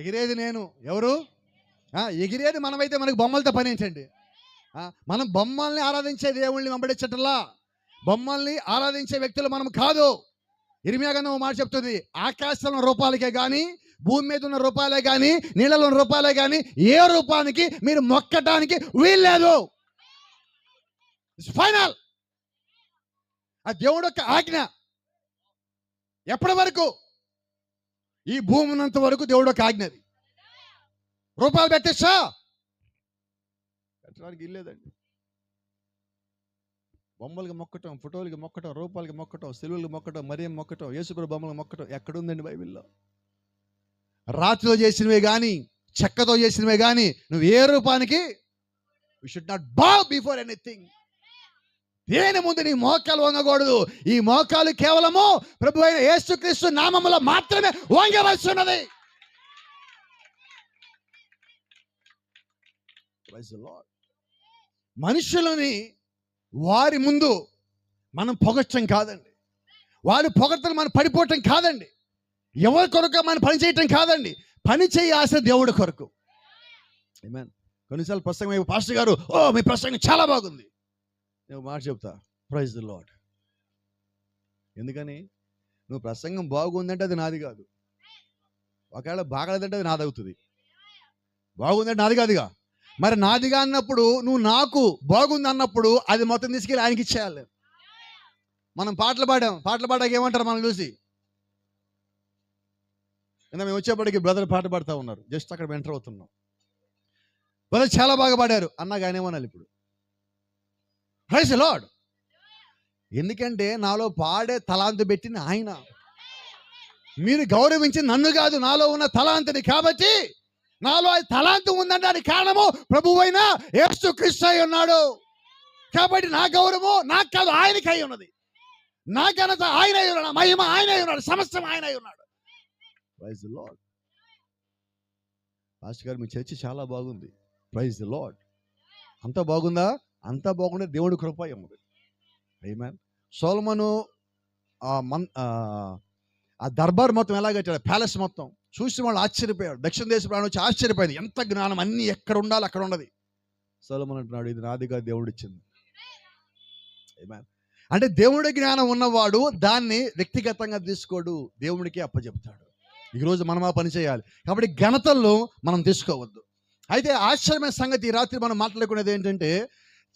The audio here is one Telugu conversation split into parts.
ఎగిరేది నేను. ఎవరు? ఎగిరేది మనమైతే మనకు బొమ్మలతో పనించండి. మనం బొమ్మల్ని ఆరాధించే దేవుళ్ళని వెంబడించటంలా, బొమ్మల్ని ఆరాధించే వ్యక్తులు మనం కాదు. ఇర్మియా గ్రంథం మాట చెప్తుంది, ఆకాశంలో రూపాలకే కానీ, భూమి మీద ఉన్న రూపాలే కానీ, నీళ్ళలో ఉన్న రూపాలే కానీ ఏ రూపానికి మీరు మొక్కటానికి వీల్లేదు. ఫైనల్. ఆ దేవుడు యొక్క ఆజ్ఞ. ఎప్పటి వరకు? ఈ భూమి ఉన్నంత వరకు దేవుడు యొక్క ఆజ్ఞది. రూపాయలు పెట్టేసా పెట్టడానికి ఇల్లేదండి. బొమ్మలకి మొక్కటం, ఫోటోలకి మొక్కటం, రూపాలకి మొక్కటం, సిలువలకి మొక్కటం, మరియం మొక్కటం, యేసుప్రభు బొమ్మలకు మొక్కటం ఎక్కడుందండి బైబిల్లో? రాతితో చేసినవే కానీ, చెక్కతో చేసినవే కానీ నువ్వు ఏ రూపానికి you should not bow before anything. దేని ముందు నీ మోకాలు వంగకూడదు. ఈ మోకాలు కేవలము ప్రభు అయిన యేసుక్రీస్తు నామములో మాత్రమే వంగవలసి ఉన్నది. మనుషులని వారి ముందు మనం పొగట్టం కాదండి, వారి పొగట్టలు మనం పడిపోవటం కాదండి, ఎవరి కొరకు మనం పని చేయటం కాదండి. పని చేయ ఆశ దేవుడి కొరకు. ఆమేన్. కొన్నిసార్లు ప్రసంగం పాస్టర్ గారు, మీ ప్రసంగం చాలా బాగుంది, నేను మాట చెప్తా, ప్రైజ్ ది లార్డ్. ఎందుకని? నువ్వు ప్రసంగం బాగుందంటే అది నాది కాదు. ఒకవేళ బాగలేదంటే అది నాది అవుతుంది. బాగుందంటే నాది కాదుగా. మరి నాదిగా అన్నప్పుడు నువ్వు నాకు బాగుంది అన్నప్పుడు అది మొత్తం తీసుకెళ్ళి ఆయనకి ఇచ్చేయాలి. మనం పాటలు పాడాక ఏమంటారు మనం చూసి? మేము వచ్చేప్పటికి బ్రదర్ పాట పాడుతూ ఉన్నారు, జస్ట్ అక్కడ ఎంటర్ అవుతున్నాం. బ్రదర్ చాలా బాగా పాడారు అన్నాక ఆయన ఏమనాలి ఇప్పుడు? Praise the Lord. ఎందుకంటే నాలో పాడే తలాంతు పెట్టిన ఆయన. మీరు గౌరవించింది నన్ను కాదు, నాలో ఉన్న తలాంతుని. కాబట్టి నాలో తలాంతు ఉందనడానికి కారణము ప్రభువైన యేసుక్రీస్తు అయి ఉన్నాడు. కాబట్టి నా గౌరవము నాకు కాదు, ఆయనకి అయి ఉన్నది. నా ఘనత ఆయన అయి ఉన్నాడు, మహిమ ఆయన అయి ఉన్నాడు, సమస్తం ఆయన అయి ఉన్నాడు. Praise the lord. పాస్టర్ గారు మీ చర్చి చాలా బాగుంది. Praise the Lord. అంత బాగుందా? అంతా బాగుండే దేవుడి కృప ఉన్నది. ఆమేన్. సొలొమోను ఆ దర్బార్ మొత్తం ఎలా కట్టాడు, ప్యాలెస్ మొత్తం చూసి వాళ్ళు ఆశ్చర్యపోయాడు. దక్షిణ దేశ ప్రాణం వచ్చి ఆశ్చర్యపోయింది. ఎంత జ్ఞానం, అన్ని ఎక్కడ ఉండాలి అక్కడ ఉన్నది. సొలొమోను అంటున్నాడు, ఇది నాదిగా దేవుడు ఇచ్చింది. ఆమేన్. అంటే దేవుడి జ్ఞానం ఉన్నవాడు దాన్ని వ్యక్తిగతంగా తీసుకోడు, దేవుడికి అప్పచెప్తాడు. ఈరోజు మనం ఆ పని చేయాలి. కాబట్టి ఘనతల్లో మనం తీసుకోవద్దు. అయితే ఆశ్చర్యమైన సంగతి ఈ రాత్రి మనం మాట్లాడుకునేది ఏంటంటే,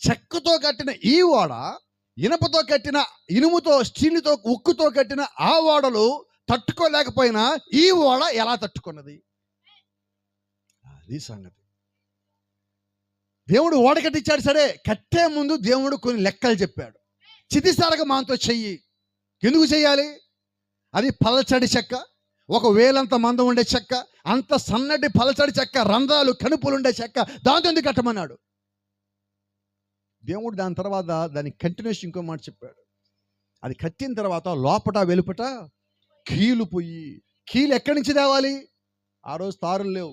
చెక్కతో కట్టిన ఈ ఓడ, ఇనుపతో కట్టిన, ఇనుముతో, స్టీలుతో, ఉక్కుతో కట్టిన ఆ ఓడలు తట్టుకోలేకపోయినా ఈ ఓడ ఎలా తట్టుకున్నది? అది సంగతి. దేవుడు ఓడ కట్టించాడు, సరే. కట్టే ముందు దేవుడు కొన్ని లెక్కలు చెప్పాడు. చితిసారగా మాంతో చెయ్యి. ఎందుకు చెయ్యాలి? అది పలచడి చెక్క, 1000 మందం ఉండే చెక్క, అంత సన్నటి పలచడి చెక్క, రంధ్రాలు కణుపులు ఉండే చెక్క, దాంతో ఎందుకు కట్టమన్నాడు? దేవుడు దాని తర్వాత దాని కంటిన్యూషన్ ఇంకో మాట చెప్పాడు. అది కట్టిన తర్వాత లోపట వెలుపట కీలు పొయ్యి. కీలు ఎక్కడి నుంచి తేవాలి? ఆ రోజు తారులు లేవు,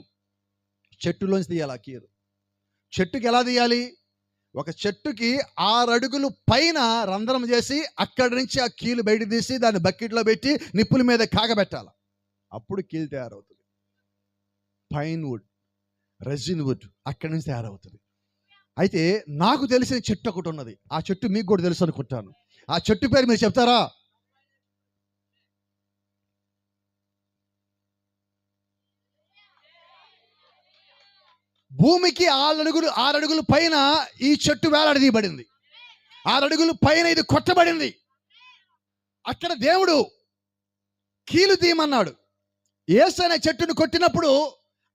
చెట్టులోంచి తీయాలి ఆ కీలు. చెట్టుకి ఎలా తీయాలి? ఒక చెట్టుకి 6 అడుగులు పైన రంధ్రం చేసి అక్కడి నుంచి ఆ కీలు బయట తీసి దాన్ని బకెట్లో పెట్టి నిప్పుల మీద కాగబెట్టాలి. అప్పుడు కీలు తయారవుతుంది. పైన్ వుడ్, రెజిన్ వుడ్ అక్కడి నుంచి తయారవుతుంది. అయితే నాకు తెలిసిన చెట్టు ఒకటి ఉన్నది. ఆ చెట్టు మీకు కూడా తెలుసు అనుకుంటాను. ఆ చెట్టు పేరు మీరు చెప్తారా? భూమికి 6 అడుగులు పైన ఈ చెట్టు వేలాడదీయబడింది. 6 అడుగులు పైన ఇది కొట్టబడింది. అక్కడ దేవుడు కీలు తీయమన్నాడు. యేసు అనే చెట్టును కొట్టినప్పుడు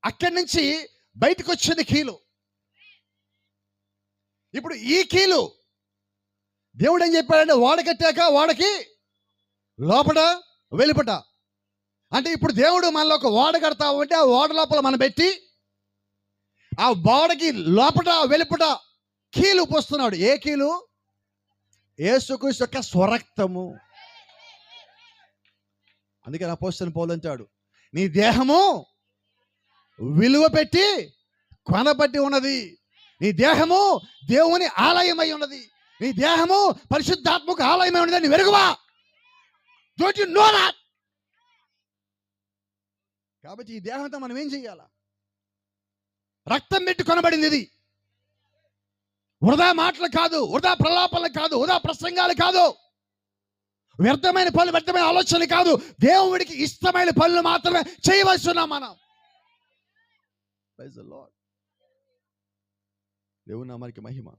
అక్కడి నుంచి బయటకు వచ్చింది కీలు. ఇప్పుడు ఈ కీలు దేవుడు ఏం చెప్పాడంటే, ఓడ కట్టాక ఓడకి లోపట వెలుపట. అంటే ఇప్పుడు దేవుడు మనలో ఒక ఓడ కడతా ఉంటే ఆ ఓడ లోపల మనం పెట్టి ఆ ఓడకి లోపట వెలుపట కీలు పోస్తున్నాడు. ఏ కీలు? యేసుక్రీస్తు యొక్క స్వరక్తము. అందుకని అపోస్తలుడైన పౌలు అంటాడు, నీ దేహము విలువ పెట్టి కొనబట్టి ఉన్నది. నీ దేహము దేవుని ఆలయమై ఉన్నది. నీ దేహము పరిశుద్ధాత్మకు ఆలయమై ఉన్నదని వెరుగువా? Don't you know that? కాబట్టి ఈ దేహంతో మనం ఏం చెయ్యాలా? రక్తం పెట్టి కొనబడింది ఇది. వృధా మాటలు కాదు, వృధా ప్రలాపనలు కాదు, వృధా ప్రసంగాలు కాదు, వ్యర్థమైన పనులు, వ్యర్థమైన ఆలోచనలు కాదు. దేవుడికి ఇష్టమైన పనులు మాత్రమే చేయవలసి ఉన్నాం మనం. దేవుని నామానికి మహిమ.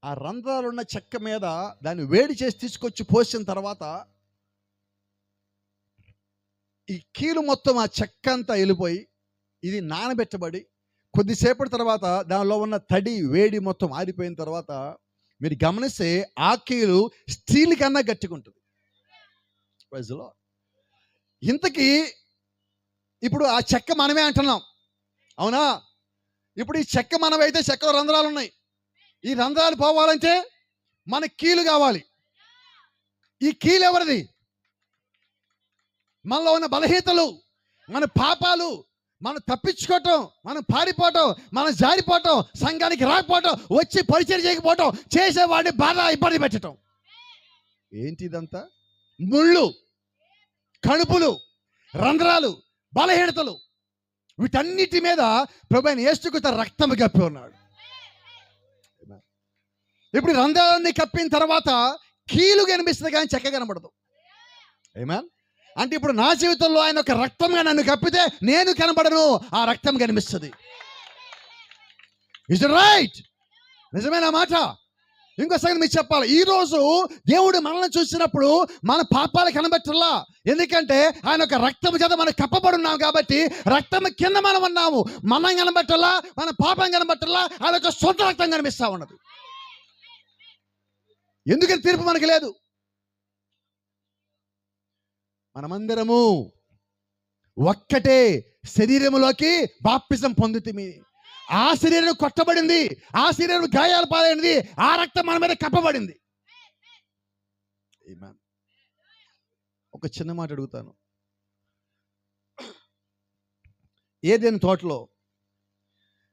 ఆ రంధ్రాలున్న చెక్క మీద దాన్ని వేడి చేసి తీసుకొచ్చి పోసిన తర్వాత ఈ కీలు మొత్తం ఆ చెక్క అంతా వెళ్ళిపోయి ఇది నానబెట్టబడి కొద్దిసేపటి తర్వాత దానిలో ఉన్న తడి వేడి మొత్తం ఆరిపోయిన తర్వాత మీరు గమనిస్తే ఆ కీలు స్టీల్ కన్నా గట్టిగా ఉంటుంది. ఇంతకీ ఇప్పుడు ఆ చెక్క మనమే అంటున్నాం, అవునా? ఇప్పుడు ఈ చెక్క మనమైతే చెక్కలో రంధ్రాలు ఉన్నాయి. ఈ రంధ్రాలు పోవాలంటే మన కీలు కావాలి. ఈ కీలు ఎవరిది? మనలో ఉన్న బలహీనతలు, మన పాపాలు, మనం తప్పించుకోవటం, మనం పారిపోవటం, మనం జారిపోవటం, సంఘానికి రాకపోవటం, వచ్చి పరిచయం చేయకపోవటం, చేసేవాడిని బాగా ఇబ్బంది పెట్టడం. ఏంటి ఇదంతా? ముళ్ళు, కణుపులు, రంధ్రాలు, బలహీనతలు, వీటన్నిటి మీద ప్రభువైన యేసుక్రీస్తు రక్తం కప్పి ఉన్నాడు. ఇప్పుడు రంధ్రాలన్నీ కప్పిన తర్వాత కీలు కనిపిస్తుంది కానీ చెక్క కనబడదు. ఆమేన్. అంటే ఇప్పుడు నా జీవితంలో ఆయన ఒక రక్తంగా నన్ను కప్పితే నేను కనబడను, ఆ రక్తం కనిపిస్తుంది. Is it right? నిజమేనా మాట? ఇంకో సంగతి మీకు చెప్పాలి. ఈరోజు దేవుడు మనల్ని చూసినప్పుడు మన పాపాలు కనబట్టల్లా. ఎందుకంటే ఆయన ఒక రక్తం చేత మనం కప్పబడి ఉన్నాం కాబట్టి రక్తం కింద మనం ఉన్నాము. మనం కనబట్టల్లా, మన పాపం కనబట్టల్లా, ఆయన ఒక సొంత రక్తం కనిపిస్తా ఉన్నది. ఎందుకని తీర్పు మనకి లేదు? మనమందరము ఒక్కటే శరీరములోకి బాప్తిసం పొందుతిమి. ఆ శరీరం కొట్టబడింది, ఆ శరీరం గాయాలు పాలైనది, ఆ రక్తం మన మీద కప్పబడింది. ఒక చిన్న మాట అడుగుతాను. ఏదైనా తోటలో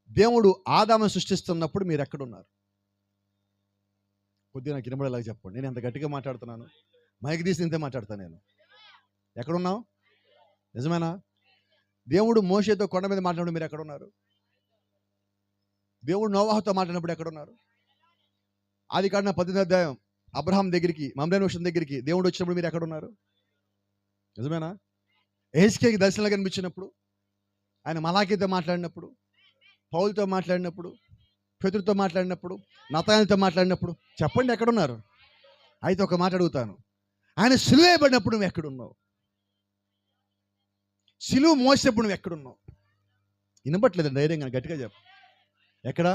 దేవుడు ఆదామును సృష్టిస్తున్నప్పుడు మీరు ఎక్కడున్నారు? కొద్దిగా నాకు వినబడేలాగా చెప్పండి. నేను ఎంత గట్టిగా మాట్లాడుతున్నాను, మైక్ తీసి ఇంతే మాట్లాడతాను. నేను ఎక్కడున్నావు? నిజమేనా? దేవుడు మోషేతో కొండ మీద మాట్లాడినప్పుడు మీరు ఎక్కడున్నారు? దేవుడు నోవాహుతో మాట్లాడినప్పుడు ఎక్కడున్నారు? ఆదికాండం 18వ అధ్యాయం అబ్రహాం దగ్గరికి, మమ్రే వృక్షం దగ్గరికి దేవుడు వచ్చినప్పుడు మీరు ఎక్కడున్నారు? నిజమేనా? యెహెజ్కేలుకి దర్శనాలు కనిపించినప్పుడు, ఆయన మలాకీతో మాట్లాడినప్పుడు, పౌలుతో మాట్లాడినప్పుడు, పేతురుతో మాట్లాడినప్పుడు, నతానితో మాట్లాడినప్పుడు చెప్పండి ఎక్కడున్నారు? అయితే ఒక మాట అడుగుతాను, ఆయన సిలువ వేయబడినప్పుడు నువ్వు ఎక్కడున్నావు? సిలువ మోసినప్పుడు నువ్వు ఎక్కడున్నావు? వినబట్లేదు, ధైర్యంగా గట్టిగా చెప్పు. ఎక్కడ?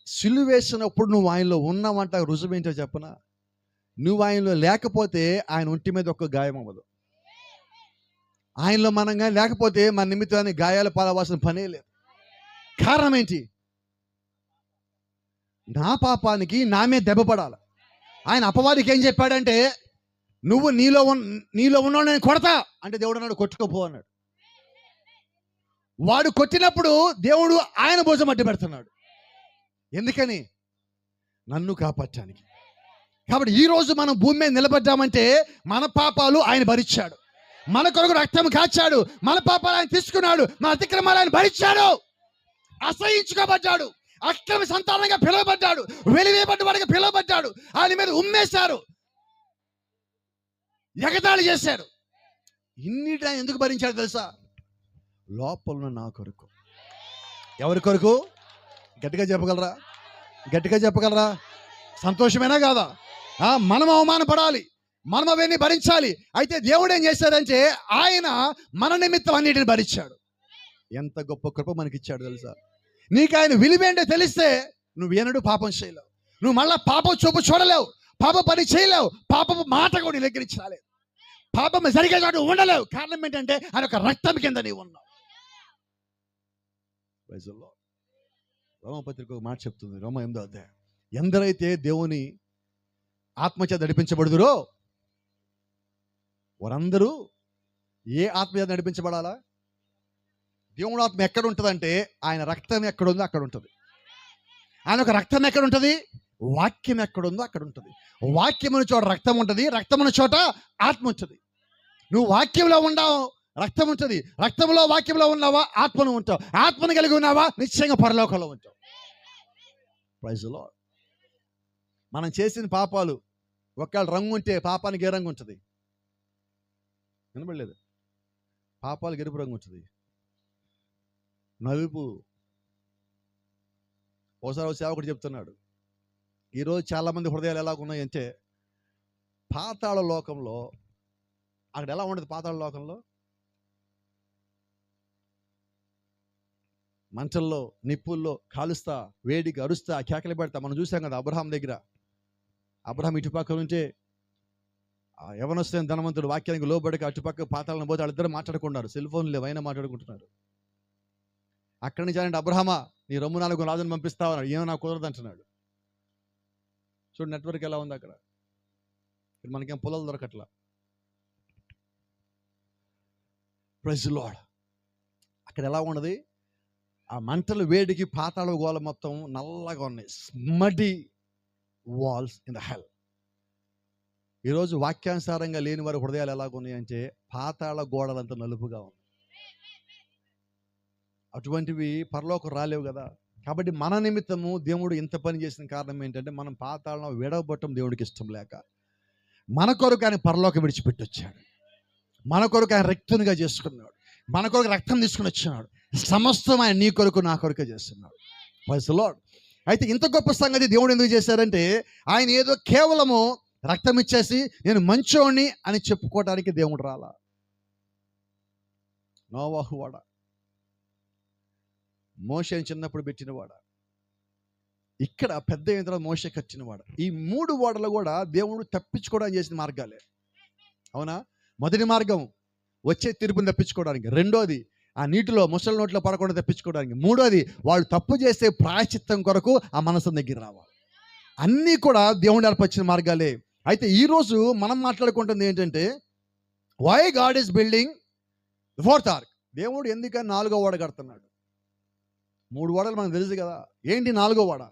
సిలువ వేసినప్పుడు నువ్వు ఆయనలో ఉన్నావంట. రుజువు ఏంటో చెప్పనా? నువ్వు ఆయనలో లేకపోతే ఆయన ఒంటి మీద ఒక్క గాయం అవ్వదు. ఆయనలో మనం కానీ లేకపోతే మన నిమిత్తాన్ని గాయాల పాలవాల్సిన పనే లేదు. కారణం ఏంటి? నా పాపానికి నామే దెబ్బ పడాలి. ఆయన అపవాదికి ఏం చెప్పాడంటే, నువ్వు నీలో ఉన్నావు, నేను కొడతా అంటే దేవుడు అన్నాడు కొట్టుకోపో అన్నాడు. వాడు కొట్టినప్పుడు దేవుడు ఆయన భుజం అడ్డు పెడుతున్నాడు. ఎందుకని? నన్ను కాపాడటానికి. కాబట్టి ఈరోజు మనం భూమి మీద నిలబడ్డామంటే మన పాపాలు ఆయన భరించాడు, మన కొరకు రక్తం కాచాడు, మన పాపాలు ఆయన తీసుకున్నాడు, మన అతిక్రమాలు ఆయన భరించాడు. అసహించుకోబడ్డాడు, అక్రమ సంతానంగా పిలువబడ్డాడు, వెలివేయబడ్డవాడిగా పిలువబడ్డాడు. ఆయన మీద ఉమ్మేశారు, ఎగతాళి చేశారు. ఇన్నిటి ఆయన ఎందుకు భరించాడు తెలుసా? లోపల నా కొరకు. ఎవరి కొరకు? గట్టిగా చెప్పగలరా? గట్టిగా చెప్పగలరా? సంతోషమేనా కాదా? మనం అవమానపడాలి, మనం అవన్నీ భరించాలి. అయితే దేవుడు ఏం చేశాడంటే ఆయన మన నిమిత్తం అన్నిటిని భరించాడు. ఎంత గొప్ప కృప మనకిచ్చాడు తెలుసా? నీకు ఆయన విలువేంటో తెలిస్తే నువ్వు ఏనాడు పాపం చేయలేవు, నువ్వు మళ్ళా పాపం చూపు చూడలేవు, పాప పని చేయలేవు, పాపపు మాట కూడా నిలకరించాలి, పాపం జరిగే చోటు ఉండలేవు. కారణం ఏంటంటే ఆయన ఒక రక్తం కింద నీవు ఉన్నావు. రోమపత్రిక ఒక మాట చెప్తుంది, రోమ 8వ అధ్యాయం. ఎందరైతే దేవుని ఆత్మచేత నడిపించబడుదురో వారందరూ ఏ ఆత్మచేత నడిపించబడాలా? దేవుడు ఆత్మ ఎక్కడ ఉంటుందంటే ఆయన రక్తం ఎక్కడుందో అక్కడ ఉంటుంది. ఆయన ఒక రక్తం ఎక్కడ ఉంటుంది? వాక్యం ఎక్కడుందో అక్కడ ఉంటుంది. వాక్యం ఉన్న చోట రక్తం ఉంటుంది, రక్తం ఉన్న చోట ఆత్మ ఉంటుంది. నువ్వు వాక్యంలో ఉండవు, రక్తం ఉంటుంది. రక్తంలో వాక్యంలో ఉన్నావా, ఆత్మను ఉంటావు. ఆత్మను కలిగి ఉన్నావా, నిశ్చయంగా పరలోకంలో ఉంటావు. Praise the Lord. మనం చేసిన పాపాలు ఒకవేళ రంగు ఉంటే పాపానికి ఏ రంగు ఉంటుంది? వినబడలేదు. పాపాలకు ఎరుపు రంగు ఉంటుంది, నలుపు. ఒకసారి సేవకుడు చెప్తున్నాడు, ఈరోజు చాలామంది హృదయాలు ఎలా ఉన్నాయంటే పాతాళ లోకంలో, అక్కడ ఎలా ఉండదు? పాతాళ లోకంలో మంటల్లో నిప్పుల్లో కాలుస్తా, వేడికి అరుస్తా, కేకలు పెడతా. మనం చూసాం కదా అబ్రహాం దగ్గర. అబ్రహాం ఇటుపక్క ఉంటే ఆ యవనస్తులైన ధనవంతుడు వాక్యానికి లోబడికి అటుపక్క పాతాళను పోతే వాళ్ళిద్దరు మాట్లాడుకున్నారు. సెల్ ఫోన్ లేవు, అయినా మాట్లాడుకుంటున్నారు. అక్కడి నుంచి అంటే అబ్రహామా, నీ రొమ్ము 4 రాజును పంపిస్తావు అన్నాడు. ఏమో నాకు కుదరదు అంటున్నాడు. చూడు నెట్వర్క్ ఎలా ఉంది అక్కడ. మనకేం పొలాలు దొరకట్లా. Praise the lord. అక్కడ ఎలా ఉన్నది? ఆ మంటలు వేడికి పాతాళ గోళ మొత్తం నల్లగా ఉన్నాయి. స్మడీ వాల్స్ ఇన్ ద హెల్. ఈరోజు వాక్యానుసారంగా లేని వారి హృదయాలు ఎలాగున్నాయంటే పాతాళ గోడలంతా నలుపుగా ఉంది. అటువంటివి పరలోకం రాలేవు కదా. కాబట్టి మన నిమిత్తము దేవుడు ఇంత పని చేసిన కారణం ఏంటంటే మనం పాతాళం విడవబట్టం దేవుడికి ఇష్టం లేక మన కొరకు ఆయన పరలోకం విడిచిపెట్టొచ్చాడు. మన కొరకు ఆయన రక్తునిగా చేసుకున్నాడు. మన కొరకు రక్తం తీసుకుని వచ్చినాడు. సమస్తం ఆయన నీ కొరకు నా కొరకే చేస్తున్నాడు. Praise the Lord. అయితే ఇంత గొప్ప సంగతి దేవుడు ఎందుకు చేశారంటే ఆయన ఏదో కేవలము రక్తం ఇచ్చేసి నేను మంచోణ్ణి అని చెప్పుకోవడానికి దేవుడు రాలా. నోవాహు వాడ, మోషేని చిన్నప్పుడు పెట్టినవాడ, ఇక్కడ పెద్ద అయిన తర్వాత మోషే కట్టినవాడ. ఈ 3 ఓడలు కూడా దేవుడు తప్పించుకోవడానికి చేసిన మార్గాలే. అవునా? మొదటి మార్గం వచ్చే తీర్పుని తప్పించుకోవడానికి. రెండోది ఆ నీటిలో ముసలి నోట్లో పడకుండా తప్పించుకోవడానికి. మూడోది వాళ్ళు తప్పు చేసే ప్రాయశ్చిత్తం కొరకు ఆ మనసు దగ్గర రావాలి. అన్నీ కూడా దేవుడు ఏర్పరిచిన మార్గాలే. అయితే ఈరోజు మనం మాట్లాడుకుంటుంది ఏంటంటే why God is building the 4th ark. దేవుడు ఎందుకని 4వ ఓడ కడుతున్నాడు? 3 ఓడలు మనకు తెలుసు కదా. ఏంటి 4వ ఓడ?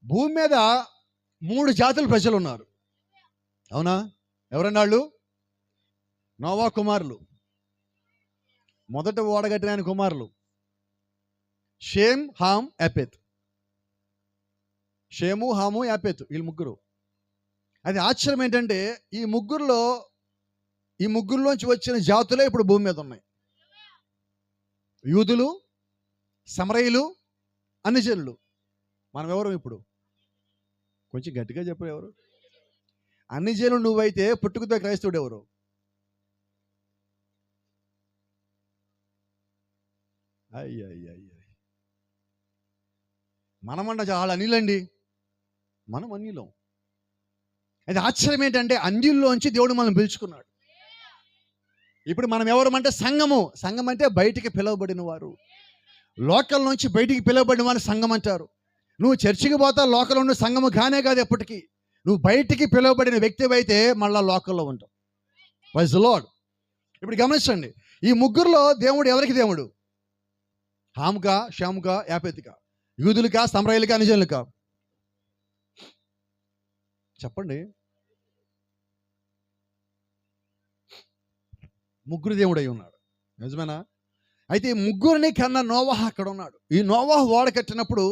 భూమి మీద 3 జాతుల ప్రజలు ఉన్నారు. అవునా? ఎవరన్నాళ్ళు? నోవా కుమారులు. మొదట ఓడ కట్టిన ఆయన కుమారులు షేమ్, హామ్, యాపెత్. షేము, హాము, యాపెత్, వీళ్ళు ముగ్గురు. అది ఆశ్చర్యం ఏంటంటే ఈ ముగ్గురులోంచి వచ్చిన జాతులే ఇప్పుడు భూమి మీద ఉన్నాయి. యూదులు, సమరయులు, అన్యజనులు. మనం ఎవరు ఇప్పుడు? కొంచెం గట్టిగా చెప్పరు. ఎవరు? అన్యజనులు నువ్వైతే పుట్టుకతో క్రైస్తవుడు ఎవరు? అయ్యయ్య, మనమన్న చాలా అన్యులండి. మనం అన్యులం. అది ఆశ్చర్యం ఏంటంటే అన్యుల్లోంచి దేవుడు మనం పిలుచుకున్నాడు. ఇప్పుడు మనం ఎవరమంటే సంఘము. సంఘం అంటే బయటికి పిలువబడిన వారు. లోకల్ నుంచి బయటికి పిలువబడిన వారు సంఘం అంటారు. నువ్వు చర్చికి పోతా లోకల్ ఉన్న సంఘము కానే కాదు. ఎప్పటికీ నువ్వు బయటికి పిలువబడిన వ్యక్తి అయితే మళ్ళా లోకల్లో ఉంటావు. Praise the Lord. ఇప్పుడు గమనించండి, ఈ ముగ్గురులో దేవుడు ఎవరికి దేవుడు? హాముకా, షాముకా, యాపెతుకా? యూదులుకా, సమరయులుకా, అన్యజనులుకా? చెప్పండి. ముగ్గురు దేవుడు అయి ఉన్నాడు. నిజమేనా? అయితే ఈ ముగ్గురిని కన్నా నోవాహు అక్కడ ఉన్నాడు. ఈ నోవాహు ఓడ కట్టినప్పుడు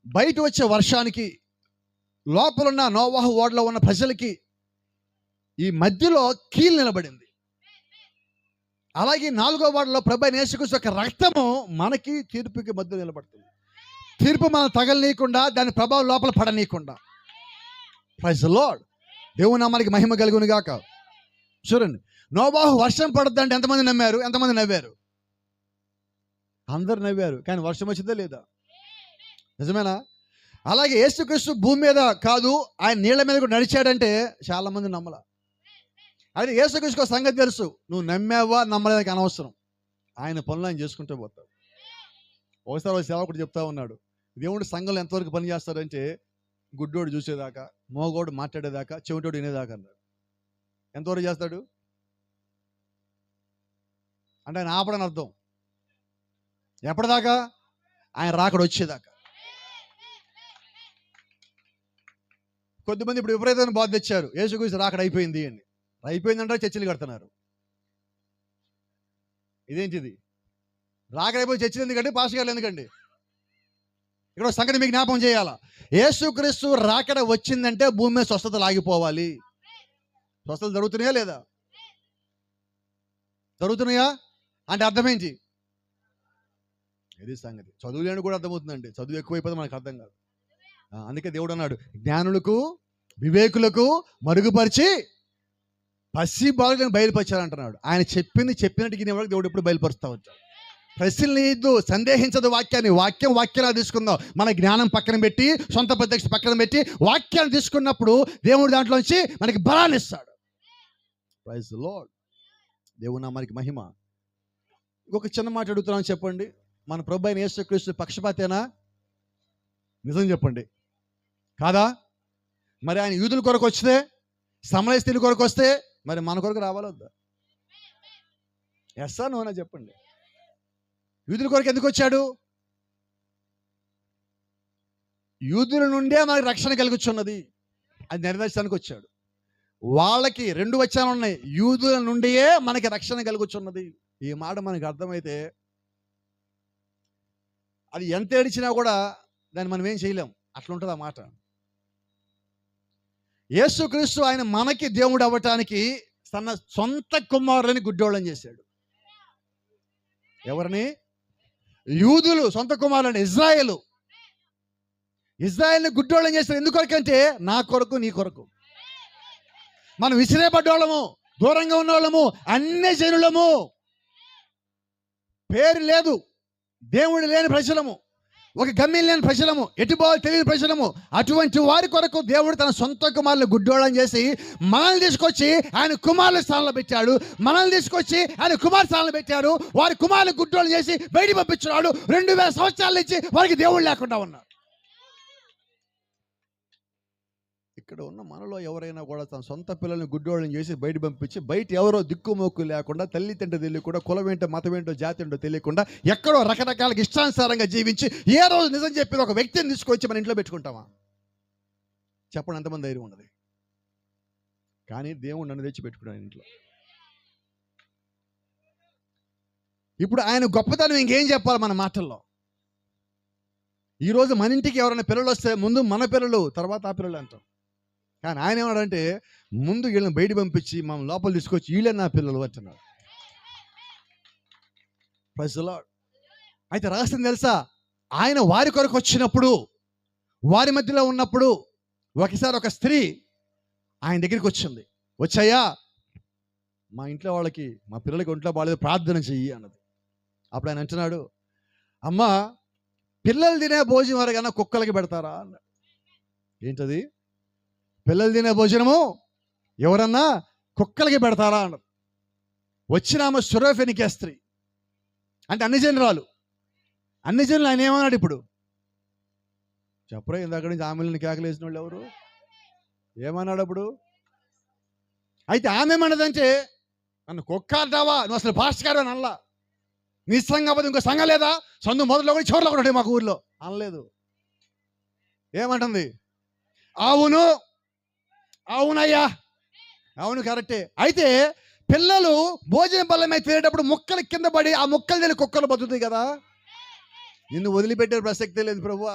బయట వచ్చే వర్షానికి లోపలున్న నోవాహు ఓడలో ఉన్న ప్రజలకి ఈ మధ్యలో కీలు నిలబడింది. అలాగే 4వ ఓడలో ప్రభు అయిన యేసుక్రీస్తు యొక్క రక్తము మనకి తీర్పుకి మధ్య నిలబడుతుంది. తీర్పు మనం తగలనీయకుండా, దాని ప్రభావం లోపల పడనీయకుండా. Praise the Lord. దేవుని నామానికి మహిమ కలుగును గాక. చూడండి, నోవాహు వర్షం పడద్దంటే ఎంతమంది నమ్మారు? ఎంతమంది నవ్వారు? అందరు నవ్వారు. కానీ వర్షం వచ్చిందా లేదా? నిజమేనా? అలాగే యేసుక్రీస్తు భూమి మీద కాదు, ఆయన నీళ్ళ మీద కూడా నడిచాడంటే చాలా మంది నమ్మలా. అయితే యేసుక్రీస్తుకు సంగతి తెలుసు. నువ్వు నమ్మావా నమ్మలేదానికి అనవసరం. ఆయన పనులు ఆయన చేసుకుంటూ పోతావు. ఒకసారి ఒక సేవకుడు చెప్తా ఉన్నాడు, దేవుడు సంఘంలో ఎంతవరకు పని చేస్తాడంటే గుడ్డోడు చూసేదాకా, మోగోడు మాట్లాడేదాకా, చెవిటోడు వినేదాకా అన్నాడు. ఎంతవరకు చేస్తాడు అంటే ఆయన ఆపడని అర్థం. ఎప్పటిదాకా? ఆయన రాకడ వచ్చేదాకా. కొద్దిమంది ఇప్పుడు విపరీతమైన బాధ తెచ్చారు, యేసుక్రీస్తు రాకడ అయిపోయింది అని. అయిపోయిందంటే చర్చలు కడుతున్నారు. ఇదేంటిది? రాకడైపోయి చచ్చింది ఎందుకండి? పాస్టర్ గారు ఎందుకండి? ఇక్కడ ఒక సంగతి మీకు జ్ఞాపకం చేయాలా. యేసుక్రీస్తు రాకడ వచ్చిందంటే భూమి మీద స్వస్థతలు ఆగిపోవాలి. స్వస్థతలు జరుగుతున్నాయా లేదా? జరుగుతున్నాయా అంటే అర్థమేంటి? ఇది సంగతి. చదువు లేని కూడా అర్థమవుతుందండి. చదువు ఎక్కువైపోతే మనకు అర్థం కాదు. అందుకే దేవుడు అన్నాడు, జ్ఞానులకు వివేకులకు మరుగుపరిచి పసి బాలులను బయలుపరిచారంటున్నాడు. ఆయన చెప్పినట్టుగా దేవుడు ఎప్పుడు బయలుపరుస్తూ వచ్చాడు. ప్రశ్నలేదు, సందేహించదు వాక్యాన్ని. వాక్యాన్ని తీసుకుందాం. మన జ్ఞానం పక్కన పెట్టి, సొంత ప్రత్యక్ష పక్కన పెట్టి వాక్యాన్ని తీసుకున్నప్పుడు దేవుడు దాంట్లోంచి మనకి బలాన్ని ఇస్తాడు. Praise the Lord. దేవుని నామానికి మహిమ. ఇంకొక చిన్న మాట అడుగుతున్నాను, చెప్పండి. మన ప్రభు అయిన యేసుక్రీస్తు పక్షపాతేనా? నిజం చెప్పండి. కాదా? మరి ఆయన యూదుల కొరకు వస్తే, సమరయస్తుల కొరకు వస్తే, మరి మన కొరకు రావాలా వద్దా? ఎస్సా నోనా చెప్పండి. యూదుల కొరకు ఎందుకు వచ్చాడు? యూదుల నుండే మనకి రక్షణ కలుగుచున్నది అది నెరవేర్చడానికి వచ్చాడు. వాళ్ళకి 2 వచనాలు ఉన్నాయి. యూదుల నుండియే మనకి రక్షణ కలుగుచున్నది. ఈ మాట మనకి అర్థమైతే అది ఎంత ఏడిచినా కూడా దాన్ని మనం ఏం చేయలేం. అట్లా ఉంటుంది ఆ మాట. యేసుక్రీస్తు ఆయన మనకి దేవుడు అవ్వటానికి తన సొంత కుమారులని గుడ్డోళ్ళని చేశాడు. ఎవరిని? యూదులు సొంత కుమారులని, ఇజ్రాయేల్ని గుడ్డోళ్ళని చేశాడు. ఎందుకొరకంటే నా కొరకు, నీ కొరకు. మనం విసిరేపడ్డోళ్ళము, దూరంగా ఉన్నోళ్ళము, అన్ని జనులము, పేరు లేదు, దేవుడు లేని ప్రజలము, ఒక గమ్యం లేని ప్రజలము, ఎటుపోవాలి తెలియని ప్రజలము. అటువంటి వారి కొరకు దేవుడు తన సొంత కుమారులు గుడ్డోళ్ళని చేసి మనల్ని తీసుకొచ్చి ఆయన కుమారుల స్థానంలో పెట్టాడు. మనల్ని తీసుకొచ్చి ఆయన కుమార్ స్థానంలో పెట్టాడు. వారి కుమారులు గుడ్డోళ్ళని చేసి బయటికి పంపించున్నాడు. 2000 సంవత్సరాల నుంచి వారికి దేవుడు లేకుండా ఉన్నారు. ఇక్కడ ఉన్న మనలో ఎవరైనా కూడా తన సొంత పిల్లల్ని గుడ్డోళ్ళని చేసి బయట పంపించి, బయట ఎవరో దిక్కుమోక్కు లేకుండా, తల్లి తండ్రి తెలియకుండా, కులం ఏంటో మతం ఏంటో జాతి ఏంటో తెలియకుండా, ఎక్కడో రకరకాలుగా ఇష్టానుసారంగా జీవించి ఏ రోజు నిజం చెప్పిన ఒక వ్యక్తిని తీసుకొచ్చి మన ఇంట్లో పెట్టుకుంటామా? చెప్పండి, ఎంతమంది ధైర్యం ఉన్నది? కానీ దేవుడు నన్ను తెచ్చి పెట్టుకున్నాను ఇంట్లో. ఇప్పుడు ఆయన గొప్పతనం ఇంకేం చెప్పాలి మన మాటల్లో? ఈరోజు మన ఇంటికి ఎవరైనా పిల్లలు వస్తే ముందు మన పిల్లలు, తర్వాత ఆ పిల్లలు అంటాం. కానీ ఆయన ఏమన్నాడంటే ముందు వీళ్ళని బయట పంపించి మనం లోపల తీసుకొచ్చి వీళ్ళే నా పిల్లలు అంటున్నాడు. Praise the Lord. అయితే రహస్యం తెలుసా? ఆయన వారి కొరకు వచ్చినప్పుడు, వారి మధ్యలో ఉన్నప్పుడు ఒకసారి ఒక స్త్రీ ఆయన దగ్గరికి వచ్చింది. వచ్చాయా, మా ఇంట్లో వాళ్ళకి, మా పిల్లలకి ఒంట్లో బాగాలేదు, ప్రార్థన చెయ్యి అన్నది. అప్పుడు ఆయన అంటున్నాడు, అమ్మా, పిల్లలు తినే భోజనం వరకన్నా కుక్కలకి పెడతారా అన్నాడు. ఏంటది? పిల్లలు తినే భోజనము ఎవరన్నా కుక్కలకి పెడతారా అన్నారు. వచ్చిన ఆమె సురోఫెనికే స్త్రీ, అంటే అన్ని జనురాలు. అన్ని జనులు ఆయన ఏమన్నాడు ఇప్పుడు? చెప్పరా, ఇందాక నుంచి ఆమెలను కేకలేసిన వాళ్ళు ఎవరు? ఏమన్నాడు అప్పుడు? అయితే ఆమె ఏమన్నదంటే, నన్ను కుక్క అంటావా, నువ్వు అసలు పాస్టర్ గారు అని అనలా. నీ సంఘం కాకపోతే ఇంకో సంఘం లేదా? సందు మొదట్లో కూడా చివరిలో కూడా మాకు ఊర్లో అనలేదు. ఏమంటుంది? అవును, అవునయ్యా, అవును, కరెక్టే. అయితే పిల్లలు భోజనం బల్లమై తినేటప్పుడు ముక్కలు కింద పడి ఆ ముక్కలు తిని కుక్కలు బతుకుతాయి కదా. నిన్ను వదిలిపెట్టే ప్రసక్తే లేదు ప్రభు.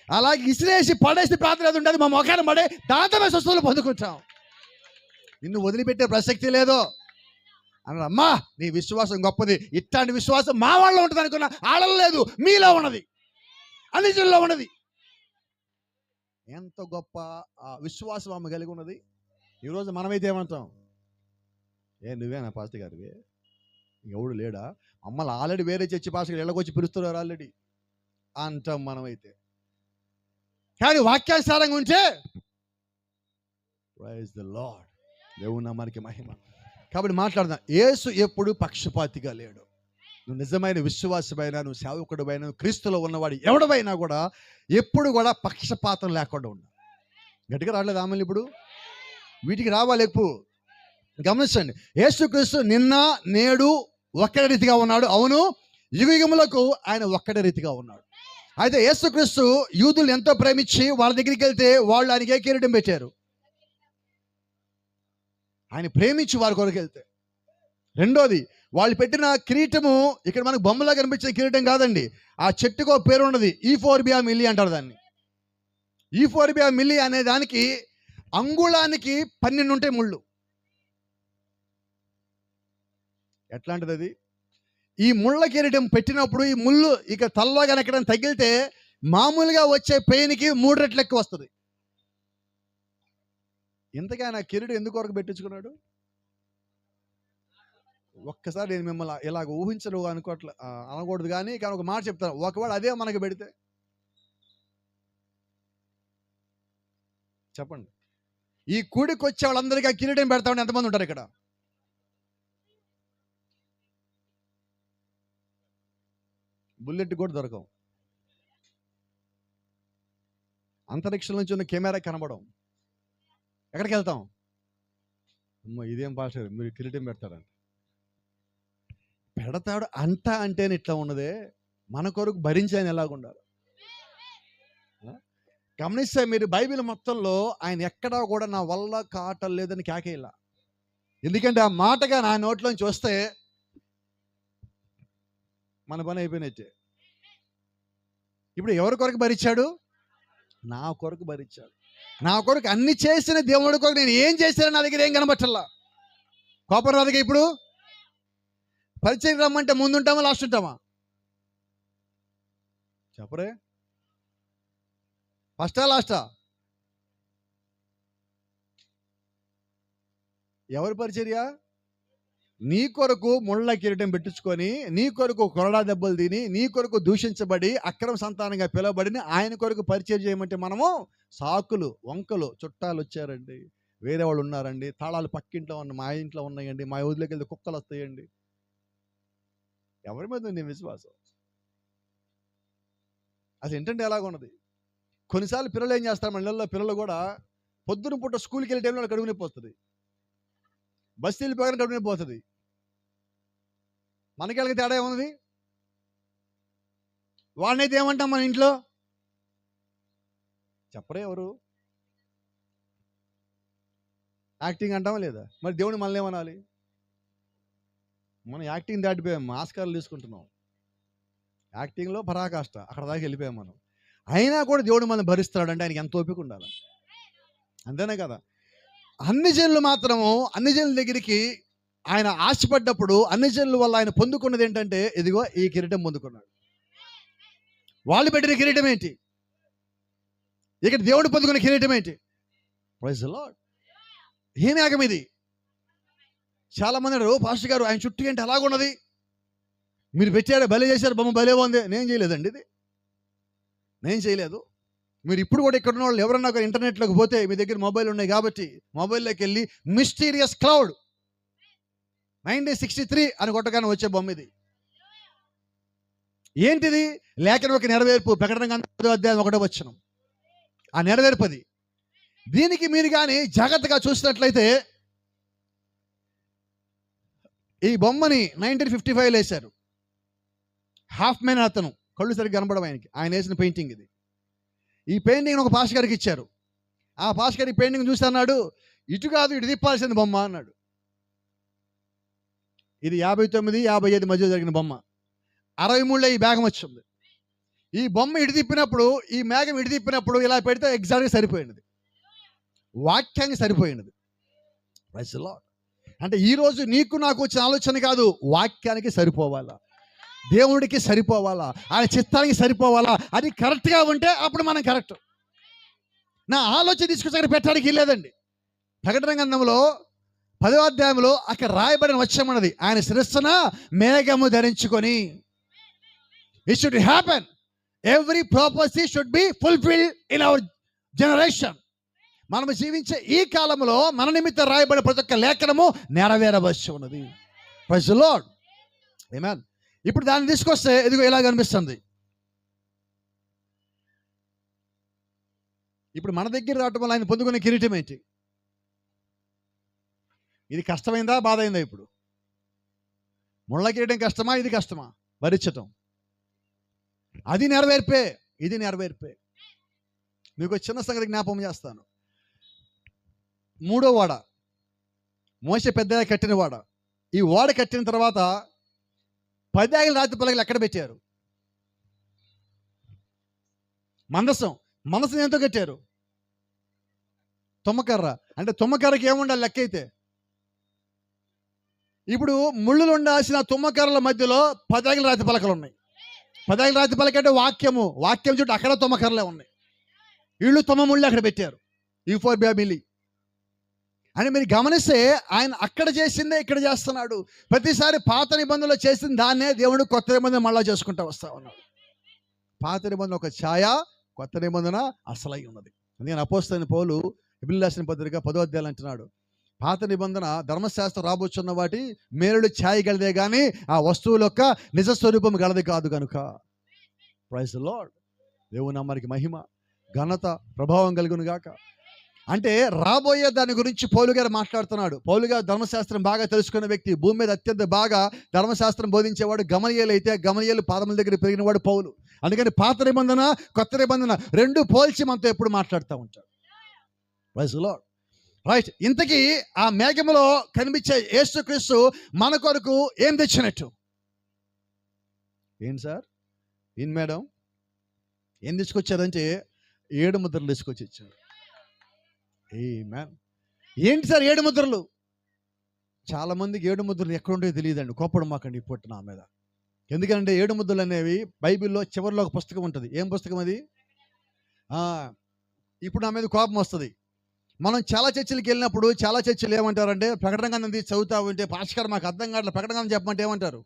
అలాగే ఇసిరేసి పడేసి ప్రార్థన ఉండదు, మా మొఖాన్ని పడే దాంతో మేము స్వస్థతలు పొందుకుంటాం. నిన్ను వదిలిపెట్టే ప్రసక్తి లేదు అన్నాడు. అమ్మా, నీ విశ్వాసం గొప్పది. ఇట్లాంటి విశ్వాసం మా వాళ్ళలో ఉంటుంది అనుకున్నా, ఆడలో లేదు, మీలో ఉన్నది, అన్ని జిల్లాలో ఉన్నది. ఎంత గొప్ప విశ్వాసం ఆమె కలిగి ఉన్నది. ఈరోజు మనమైతే ఏమంటాం? నువ్వేనా పాస్టర్ గారివి, ఎవడు లేడా? మమ్మల్ని ఆల్రెడీ వేరే చర్చి పాస్టర్ గారు ఇళ్ళకొచ్చి పిలుస్తున్నారు ఆల్రెడీ అంటాం మనమైతే. కానీ వాక్యానుసారంగా ఉంటే ప్రైజ్ ది లార్డ్. దేవుని నామానికి మహిమ. కాబట్టి మాట్లాడదాం. యేసు ఎప్పుడు పక్షపాతిగా లేడు. నువ్వు నిజమైన విశ్వాసమైనా, నువ్వు సేవకుడివైనా, నువ్వు క్రీస్తులో ఉన్నవాడు ఎవడవైనా కూడా ఎప్పుడు కూడా పక్షపాతం లేకుండా ఉండాలి. గట్టిగా రావట్లేదు ఆమెలు ఇప్పుడు? వీటికి రావాలి ఎక్కువ. గమనించండి, యేసుక్రీస్తు నిన్న నేడు ఒక్కడే రీతిగా ఉన్నాడు. అవును, యుగములకు ఆయన ఒక్కడే రీతిగా ఉన్నాడు. అయితే యేసుక్రీస్తు యూదులు ఎంతో ప్రేమించి వాళ్ళ దగ్గరికి వెళ్తే వాళ్ళు ఆయనకి ఏ కిరీటం పెట్టారు? ఆయన ప్రేమించి వారి కొరకు వెళ్తే. రెండోది, వాళ్ళు పెట్టిన కిరీటము ఇక్కడ మనకు బొమ్మలా కనిపించే కిరీటం కాదండి. ఆ చెట్టుకు ఒక పేరు ఉన్నది, ఈఫోర్బియా మిల్లీ అంటారు దాన్ని. ఈఫోర్బియా మిల్లీ అనే దానికి అంగుళానికి 12 ఉంటాయి ముళ్ళు. ఎట్లాంటిది అది? ఈ ముళ్ళ కిరీటం పెట్టినప్పుడు ఈ ముళ్ళు ఇక తల్లో కనుక తగిలితే మామూలుగా వచ్చే పెయిన్కి 3 రెట్లు ఎక్కువ వస్తుంది. ఇంతగా నా కిరీటం ఎందుకు వరకు పెట్టించుకున్నాడు? ఒక్కసారి నేను మిమ్మల్ని ఇలాగ ఊహించరు అనుకోవట్లే, అనకూడదు, కానీ ఒక మాట చెప్తాను. ఒకవేళ అదే మనకి పెడితే చెప్పండి, ఈ కూడికి వచ్చే వాళ్ళందరికీ కిరీటం పెడతామని ఎంతమంది ఉంటారు ఇక్కడ? బుల్లెట్ కూడా దొరకవు, అంతరిక్షం నుంచి ఉన్న కెమెరా కనబడం. ఎక్కడికి వెళ్తాం? అమ్మో ఇదేం భాష, మీరు కిరీటం పెడతాడంట. పెడతాడు అంట అంటేనే ఇట్లా ఉన్నదే, మన కొరకు భరించాయని ఎలాగుండాలి. గమనిస్తే మీరు బైబిల్ మొత్తంలో ఆయన ఎక్కడా కూడా నా వల్ల కాటం లేదని కేకేలా. ఎందుకంటే ఆ మాటగా నా నోట్లోంచి వస్తే మన పని అయిపోయినట్టే. ఇప్పుడు ఎవరి కొరకు భరించాడు? నా కొరకు భరించాడు. నా కొరకు అన్ని చేసిన దేవుడి కొరకు నేను ఏం చేశాను నా దగ్గర ఏం కనబట్టల్లా. కోపం రాదుగా. ఇప్పుడు పరిచయం రమ్మంటే ముందుంటామా లాస్ట్ ఉంటామా? చెప్పరే, ఫస్టా లాస్టా? ఎవరి పరిచర్య? నీ కొరకు ముళ్ళ కిరీటం పెట్టించుకొని, నీ కొరకు కొరడా దెబ్బలు తిని, నీ కొరకు దూషించబడి అక్రమ సంతానంగా పిలువబడిని ఆయన కొరకు పరిచయం చేయమంటే మనము సాకులు వంకలు, చుట్టాలు వచ్చారండి, వేరే వాళ్ళు ఉన్నారండి, తాళాలు పక్కింట్లో ఉన్న మా ఇంట్లో ఉన్నాయండి, మా ఊళ్ళోకి వెళ్తే కుక్కలు వస్తాయండి. ఎవరి మీద ఉంది విశ్వాసం? అసలు ఏంటంటే ఎలాగున్నది. కొన్నిసార్లు పిల్లలు ఏం చేస్తారు, మన ఇళ్ళల్లో పిల్లలు కూడా పొద్దున పూట స్కూల్కి వెళ్ళే టైంలో కడుపు నొప్పి వస్తుంది, బస్సు వెళ్ళిపోగానే కడుపు నొప్పి పోతుంది. మనకెళ్ళకి తేడా ఏమున్నది? వాడినైతే ఏమంటాం మన ఇంట్లో? చెప్పరే ఎవరు? యాక్టింగ్ అంటామా లేదా? మరి దేవుని మనల్ని ఏమనాలి? మనం యాక్టింగ్ దాటిపోయాం, ఆస్కార్లు తీసుకుంటున్నాం, యాక్టింగ్లో పరాకాష్ట, అక్కడ దాకా వెళ్ళిపోయాం మనం. అయినా కూడా దేవుడు మనం భరిస్తాడంటే ఆయనకి ఎంత ఓపిక ఉండాలి. అంతేనే కదా. అన్ని జనులు మాత్రము అన్ని జనుల దగ్గరికి ఆయన ఆశపడ్డప్పుడు అన్ని జనుల వల్ల ఆయన పొందుకున్నది ఏంటంటే ఇదిగో ఈ కిరీటం పొందుకున్నాడు. వాళ్ళు పెట్టిన కిరీటం ఏంటి? ఇక్కడ దేవుడు పొందుకున్న కిరీటం ఏంటి? Praise the lord. ఏ మేఘం ఇది? చాలా మంది అన్నారు, పాస్టర్ గారు ఆయన చుట్టూ ఏంటి అలాగున్నది, మీరు పెట్టారు భలే చేశారు, బొమ్మ భలే ఉంది. నేను చేయలేదండి, ఇది నేను చేయలేదు. మీరు ఇప్పుడు కూడా ఇక్కడ ఉన్న వాళ్ళు ఎవరన్నా ఒక ఇంటర్నెట్లోకి పోతే మీ దగ్గర మొబైల్ ఉన్నాయి కాబట్టి మొబైల్లోకి వెళ్ళి మిస్టీరియస్ క్లౌడ్ 1963 అని కొట్టగానే వచ్చే బొమ్మ ఇది. ఏంటిది? లేఖనం ఒక నెరవేర్పు. ప్రకటన 1:1 ఆ నెరవేర్పది. దీనికి మీరు కానీ జాగ్రత్తగా చూసినట్లయితే ఈ బొమ్మని 1955 వేశారు. హాఫ్ మ్యాన్ అతను, కళ్ళు సరిగ్గా కనపడవు ఆయనకి, ఆయన వేసిన పెయింటింగ్ ఇది. ఈ పెయింటింగ్ ఒక పాస్ గారికి ఇచ్చారు. ఆ పాస్ గారి పెయింటింగ్ చూసి అన్నాడు, ఇటు కాదు ఇటు తిప్పాల్సింది బొమ్మ అన్నాడు. ఇది 59, 55 మధ్య జరిగిన బొమ్మ. 63లో ఈ మేఘం వచ్చింది. ఈ బొమ్మ ఇటు తిప్పినప్పుడు, ఈ మేఘం ఇటు తిప్పినప్పుడు ఇలా పెడితే ఎగ్జాక్ట్గా సరిపోయినది, వాక్యానికి సరిపోయినది. Praise the Lord. అంటే ఈరోజు నీకు నాకు వచ్చిన ఆలోచన కాదు, వాక్యానికి సరిపోవాలా, దేవుడికి సరిపోవాలా, ఆయన చిత్తానికి సరిపోవాలా, అది కరెక్ట్గా ఉంటే అప్పుడు మనం కరెక్ట్. నా ఆలోచన తీసుకొచ్చి పెట్టడానికి లేదండి. ప్రకటన గ్రంథంలో 10వ అధ్యాయంలో అక్కడ రాయబడిన వచ్చమన్నది, ఆయన శిరస్సున మేఘము ధరించుకొని. It should happen. Every prophecy should be fulfilled in our generation. మనము జీవించే ఈ కాలంలో మన నిమిత్తం రాయబడిన ప్రతి ఒక్క లేఖనము నెరవేరవలసి ఉన్నది. Praise the Lord. ఆమేన్. ఇప్పుడు దాన్ని తీసుకొస్తే ఇదిగో ఇలా కనిపిస్తుంది. ఇప్పుడు మన దగ్గర రావటం వల్ల ఆయన పొందుకునే కిరీటం ఏంటి? ఇది కష్టమైందా బాధ అయిందా? ఇప్పుడు ముళ్ళ కిరీటం కష్టమా, ఇది కష్టమా భరించటం? అది నెరవేర్పే, ఇది నెరవేర్పే. మీకు చిన్న సంగతి జ్ఞాపకం చేస్తాను. 3వ వాడ, మోషే పెద్దగా కట్టిన వాడ, ఈ ఓడ కట్టిన తర్వాత 10 రాతి పలకలు ఎక్కడ పెట్టారు? మందసం ఎంతో కట్టారు? తుమ్మకర్ర. అంటే తుమ్మకర్రకి ఏముండాలి లెక్క అయితే? ఇప్పుడు ముళ్ళులు ఉండాల్సిన తుమ్మకర్రల మధ్యలో 10 రాతి పలకలు ఉన్నాయి. 10 రాతి పలక అంటే వాక్యం చుట్టూ అక్కడ తుమ్మకర్రలే ఉన్నాయి. వీళ్ళు తుమ్మ ముళ్ళు అక్కడ పెట్టారు. యూఫోర్బియా మిలి అని మీరు గమనిస్తే ఆయన అక్కడ చేసిందే ఇక్కడ చేస్తున్నాడు. ప్రతిసారి పాత నిబంధనలో చేసిన దాన్నే దేవుడు కొత్త నిబంధన మళ్ళా చేసుకుంటూ వస్తా ఉన్నాడు. పాత నిబంధన ఒక ఛాయ, కొత్త నిబంధన అసలై ఉన్నది. నేను అపోస్తలుడైన పౌలు ఎబ్రీయులకు రాసిన పత్రిక 10వ అధ్యాయం అంటున్నాడు, పాత నిబంధన ధర్మశాస్త్రం రాబోచున్న వాటి మేలుడు ఛాయ గలదే కానీ ఆ వస్తువుల యొక్క నిజ స్వరూపం గలది కాదు కనుక. Praise the Lord. దేవుని నామానికి మహిమ, ఘనత, ప్రభావం కలుగును గాక. అంటే రాబోయే దాని గురించి పౌలు గారు మాట్లాడుతున్నాడు. పౌలు గారు ధర్మశాస్త్రం బాగా తెలుసుకున్న వ్యక్తి, భూమి మీద అత్యంత బాగా ధర్మశాస్త్రం బోధించేవాడు గమలీయేలు. అయితే గమలీయేలు పాదముల దగ్గర పెరిగినవాడు పౌలు. అందుకని పాత నిబంధన కొత్త నిబంధన రెండు పోల్చి మనతో ఎప్పుడు మాట్లాడుతూ ఉంటాడు. Praise the Lord. రైట్. ఇంతకీ ఆ మేఘములో కనిపించే యేసుక్రీస్తు మన కొరకు ఏం తెచ్చినట్టు? ఏంటి సార్, ఏం మేడం, ఏం తీసుకొచ్చారంటే 7 ముద్రలు తీసుకొచ్చి ఇచ్చారు. ఆమేన్. ఏంటి సార్ 7 ముద్రలు? చాలా మందికి 7 ముద్రలు ఎక్కడుంటే తెలియదండి. కోపడం మాకండి ఇప్పుడు నా మీద. ఎందుకంటే 7 ముద్రలు అనేవి బైబిల్లో చివరిలో ఒక పుస్తకం ఉంటుంది. ఏం పుస్తకం అది? ఇప్పుడు నా మీద కోపం వస్తుంది. మనం చాలా చర్చిలకు వెళ్ళినప్పుడు చాలా చర్చిలు ఏమంటారంటే ప్రకటన గ్రంథం తీసి చదువుతా ఉంటే పాస్టర్ మాకు అర్థం కావట్లేదు, ప్రకటన గ్రంథం చెప్పమంటే ఏమంటారు?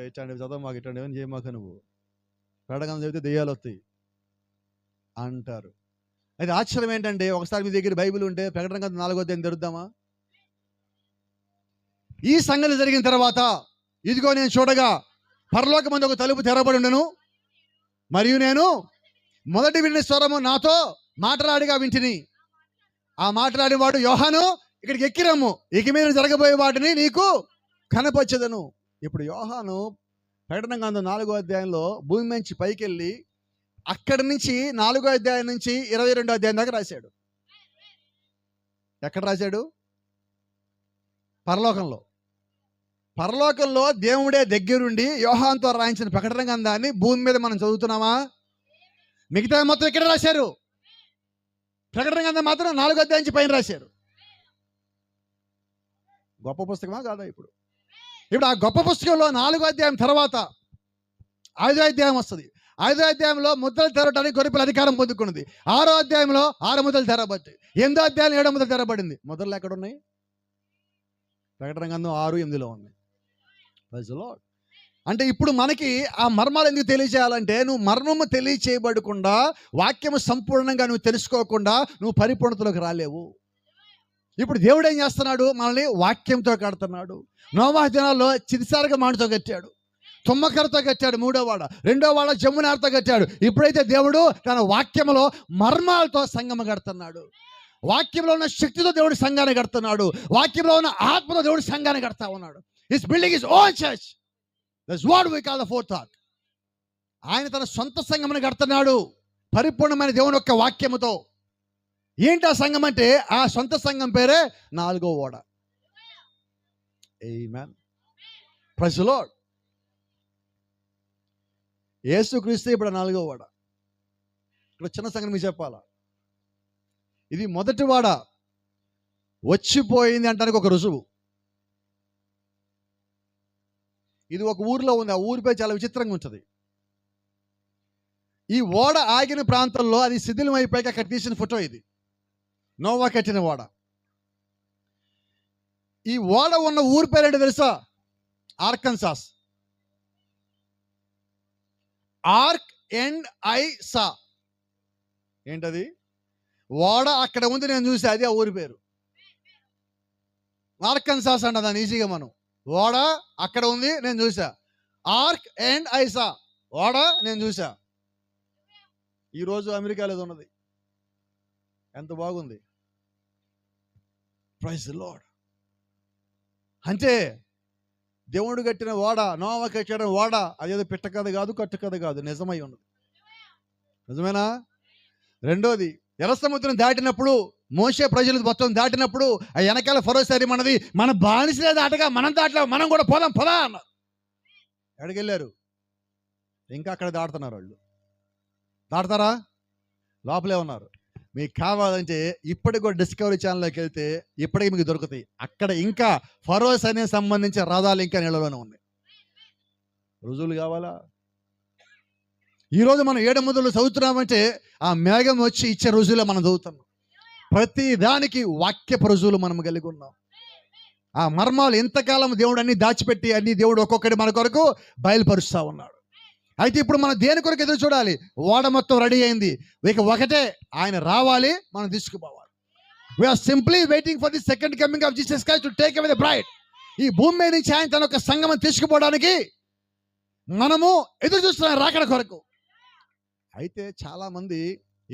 ఇట్లాంటివి చదవ మాకు, ఇట్లాంటివి ఏం చేయమాక, నువ్వు ప్రకటన గ్రంథం చదివితే దెయ్యాలు వస్తాయి అంటారు. అయితే ఆశ్చర్యం ఏంటంటే ఒకసారి మీ దగ్గర బైబిల్ ఉంటే ప్రకటన గ్రంథం 4వ అధ్యాయం తెరుద్దామా? ఈ సంగతి జరిగిన తర్వాత ఇదిగో నేను చూడగా పరలోకమందు ఒక తలుపు తెరవబడి ఉండెను, మరియు నేను మొదటి విన్న స్వరము నాతో మాట్లాడిగా వింటిని. ఆ మాట్లాడేవాడు యోహాను, ఇక్కడికి ఎక్కిరమ్ము, ఇక మీద జరగబోయే వాటిని నీకు కనపరచెదను. ఇప్పుడు యోహాను ప్రకటన గ్రంథం 4వ అధ్యాయంలో భూమి నుంచి పైకి వెళ్ళి అక్కడి నుంచి 4వ అధ్యాయం నుంచి 22వ అధ్యాయం దాకా రాశాడు. ఎక్కడ రాశాడు? పరలోకంలో దేవుడే దగ్గరుండి యోహానుతో రాయించిన ప్రకటన గ్రంథాన్ని భూమి మీద మనం చదువుతున్నామా? మిగతా మొత్తం ఇక్కడ రాశారు. ప్రకటన గ్రంథం మాత్రం 4వ అధ్యాయం నుంచి పైన రాశారు. గొప్ప పుస్తకమా కాదా? ఇప్పుడు ఆ గొప్ప పుస్తకంలో 4వ అధ్యాయం తర్వాత 5వ అధ్యాయం వస్తుంది. 5వ అధ్యాయంలో ముద్రలు తెరవడానికి గొర్రెపిల్ల అధికారం పొందుకున్నది. 6వ అధ్యాయంలో 6 ముద్రలు తెరబట్టి, 8వ అధ్యాయం 7 ముద్రలు తెరబడింది. ముద్రలు ఎక్కడ ఉన్నాయి? ప్రకటన గ్రంథం 6:8లో ఉన్నాయి. Praise the Lord. అంటే ఇప్పుడు మనకి ఆ మర్మాలు ఎందుకు తెలియజేయాలంటే, నువ్వు మర్మము తెలియచేయబడకుండా, వాక్యము సంపూర్ణంగా నువ్వు తెలుసుకోకుండా నువ్వు పరిపూర్ణతలోకి రాలేవు. ఇప్పుడు దేవుడు ఏం చేస్తున్నాడు? మనల్ని వాక్యంతో కడుతున్నాడు. నోవాహు దినాల్లో చితిసారగా మాటతో కట్టాడు, తుమ్మకరతో కట్టాడు 3వ వాడ, 2వ వాడ జమ్మునారతో కట్టాడు. ఇప్పుడైతే దేవుడు తన వాక్యములో మర్మాలతో సంగమ కడుతున్నాడు. వాక్యంలో ఉన్న శక్తితో దేవుడు సంఘాన్ని కడుతున్నాడు. వాక్యంలో ఉన్న ఆత్మతో దేవుడు సంఘాన్ని కడతా ఉన్నాడు. His building his own church. That's what we call the fourth ark. ఆయన తన సొంత సంఘమును కడుతున్నాడు పరిపూర్ణమైన దేవుని యొక్క వాక్యముతో. ఏంటి ఆ సంఘం అంటే? ఆ సొంత సంఘం పేరే 4వ ఓడ. ఆమేన్. Praise the Lord. యేసుక్రీస్తు ఇప్పుడు 4వ ఓడ. ఇక్కడ చిన్న సంగతి మీకు చెప్పాలా, ఇది మొదటి వాడ వచ్చిపోయింది అంటానికి ఒక రుజువు. ఇది ఒక ఊరిలో ఉంది. ఆ ఊరిపై చాలా విచిత్రంగా ఉంటుంది. ఈ ఓడ ఆగిన ప్రాంతంలో అది శిథిలం అయిపోయాక అక్కడ తీసిన ఫోటో ఇది. నోవా కట్టిన ఓడ. ఈ ఓడ ఉన్న ఊరి పేరేంటో తెలుసా? Arkansas. Arc and I saw. ఏంటది? ఓడ అక్కడ ఉంది, నేను చూసి, అది ఆ ఊరి పేరు. ఆర్కన్సాస్ అంట దాన్ని ఈజీగా మనం. ఓడ అక్కడ ఉంది, నేను చూసా. ఆర్క్ అండ్ ఐసా, ఓడ నేను చూసా. ఈరోజు అమెరికాలో ఉన్నది. ఎంత బాగుంది. Praise the Lord. అంటే దేవుడు కట్టిన ఓడ, నోవా కట్టిన ఓడ, అదేదో పిట్ట కథ కాదు, కట్టు కథ కాదు, నిజమై ఉన్నది. నిజమేనా? రెండోది, ఎర్ర సముద్రం దాటినప్పుడు, మోషే ప్రజలు మొత్తం దాటినప్పుడు ఆ వెనకాల ఫరో శరీరం అన్నది మన బానిసలే దాటగా మనం దాటలేము, మనం కూడా పోదాం పదా అన్నారు. ఎక్కడికి వెళ్ళారు? ఇంకా అక్కడ దాటుతున్నారు వాళ్ళు. దాటుతారా? లోపలే ఉన్నారు. మీకు కావాలంటే ఇప్పటికి కూడా డిస్కవరీ ఛానల్లోకి వెళ్తే ఇప్పటికి మీకు దొరుకుతాయి. అక్కడ ఇంకా ఫరో సైన్యానికి సంబంధించిన రథాలు ఇంకా నీళ్ళలోనే ఉన్నాయి. రుజువులు కావాలా? ఈరోజు మనం 7 ముద్రలు చదువుతున్నామంటే ఆ మేఘం వచ్చి ఇచ్చే రుజువులే మనం చదువుతున్నాం. ప్రతి దానికి వాక్యపు రుజువులు మనం కలిగి ఉన్నాం. ఆ మర్మాలు ఎంతకాలం దేవుడు అన్ని దాచిపెట్టి అన్ని దేవుడు ఒక్కొక్కటి మన కొరకు బయలుపరుస్తూ ఉన్నాడు. అయితే ఇప్పుడు మనం దేని కొరకు ఎదురు చూడాలి? ఓడ మొత్తం రెడీ అయింది. ఇక ఒకటే, ఆయన రావాలి, మనం తీసుకుపోవాలి. We are simply waiting for the second coming of Jesus Christ to take away the bride. ఈ భూమి మీద నుంచి ఆయన తన ఒక సంగమం తీసుకుపోవడానికి మనము ఎదురు చూస్తున్నాం రాకడ కొరకు. అయితే చాలా మంది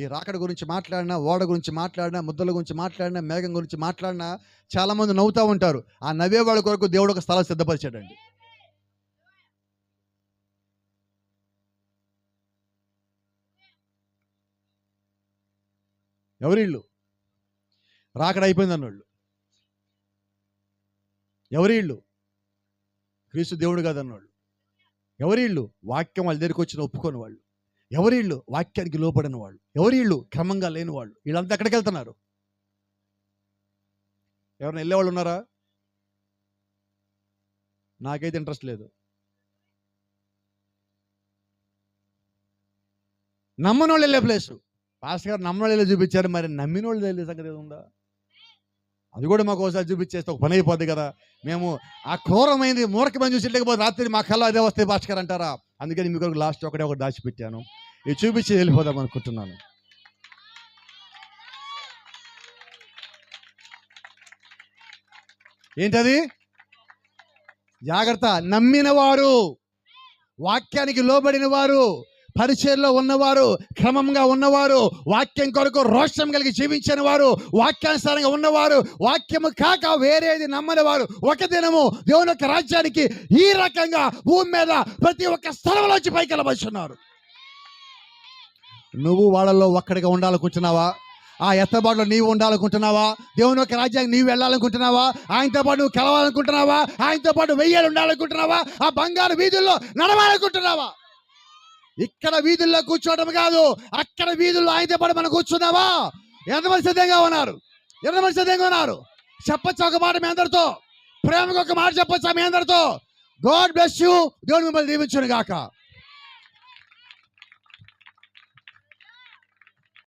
ఈ రాకడ గురించి మాట్లాడినా, ఓడ గురించి మాట్లాడినా, ముద్దల గురించి మాట్లాడినా, మేఘం గురించి మాట్లాడినా చాలా మంది నవ్వుతూ ఉంటారు. ఆ నవ్వేవాళ్ళ కొరకు దేవుడు ఒక స్థలం సిద్ధపరిచాడండి. ఎవరిళ్ళు? రాకడ అయిపోయింది అన్నోళ్ళు. ఎవరిళ్ళు? క్రీస్తు దేవుడు కాదన్నోళ్ళు. ఎవరిళ్ళు? వాక్యం వాళ్ళ దగ్గరికి వచ్చిన ఒప్పుకొని వాళ్ళు. ఎవరిళ్ళు? వాక్యానికి లోపడిన వాళ్ళు. ఎవరిళ్ళు? క్రమంగా లేని వాళ్ళు. వీళ్ళంతా ఎక్కడికి వెళ్తున్నారు? ఎవరైనా వెళ్ళేవాళ్ళు ఉన్నారా? నాకైతే ఇంట్రెస్ట్ లేదు. నమ్మని వాళ్ళు వెళ్ళే ప్లేసు. పాస్టర్ గారు నమ్మని వాళ్ళు చూపించారు, మరి నమ్మిన వాళ్ళు వెళ్ళే సంగతి ఏది ఉందా? అది కూడా మాకు ఒకసారి చూపించేస్తే ఒక పని అయిపోద్ది కదా. మేము ఆ క్రూరమైంది మూర్ఖమైన చూసి వెళ్ళకపోతే రాత్రి మా కళ్ళ అదే వస్తే పాస్టర్ గారు అంటారా? అందుకని మీకు లాస్ట్ ఒకటి దాచిపెట్టాను. ఇది చూపించి వెళ్ళిపోదాం అనుకుంటున్నాను. ఏంటది? జాగ్రత్త. నమ్మిన వారు, వాక్యానికి లోబడిన వారు, పరిచర్లో ఉన్నవారు, క్రమంగా ఉన్నవారు, వాక్యం కొరకు రోషం కలిగి జీవించిన వారు, వాక్యానుసారంగా ఉన్నవారు, వాక్యము కాక వేరేది నమ్మని వారు ఒక దినము దేవుని యొక్క రాజ్యానికి ఈ రకంగా భూమి మీద ప్రతి ఒక్క స్థలంలోంచి పైకి వెళ్ళబోతున్నారు. నువ్వు వాళ్ళలో ఒక్కడిగా ఉండాలనుకుంటున్నావా? ఆ ఎత్తబాటులో నీవు ఉండాలనుకుంటున్నావా? దేవుని యొక్క రాజ్యానికి నీవు వెళ్ళాలనుకుంటున్నావా? ఆయనతో పాటు నువ్వు కలవాలనుకుంటున్నావా? ఆయనతో పాటు వెయ్యాలు ఉండాలనుకుంటున్నావా? ఆ బంగారు వీధుల్లో నడవాలనుకుంటున్నావా? ఇక్కడ వీధుల్లో కూర్చోవడం కాదు, అక్కడ వీధుల్లో ఆయనతో పాటు మనం కూర్చున్నావా? ఎంతమంది సిద్ధంగా ఉన్నారు? ఎంతమంది సిద్ధంగా ఉన్నారు? చెప్పొచ్చు ఒక మాట మీ అందరితో, ప్రేమకు ఒక మాట చెప్పొచ్చా మీ అందరితో? God bless you. దేవుడు మిమ్మల్ని దీవించును గాక.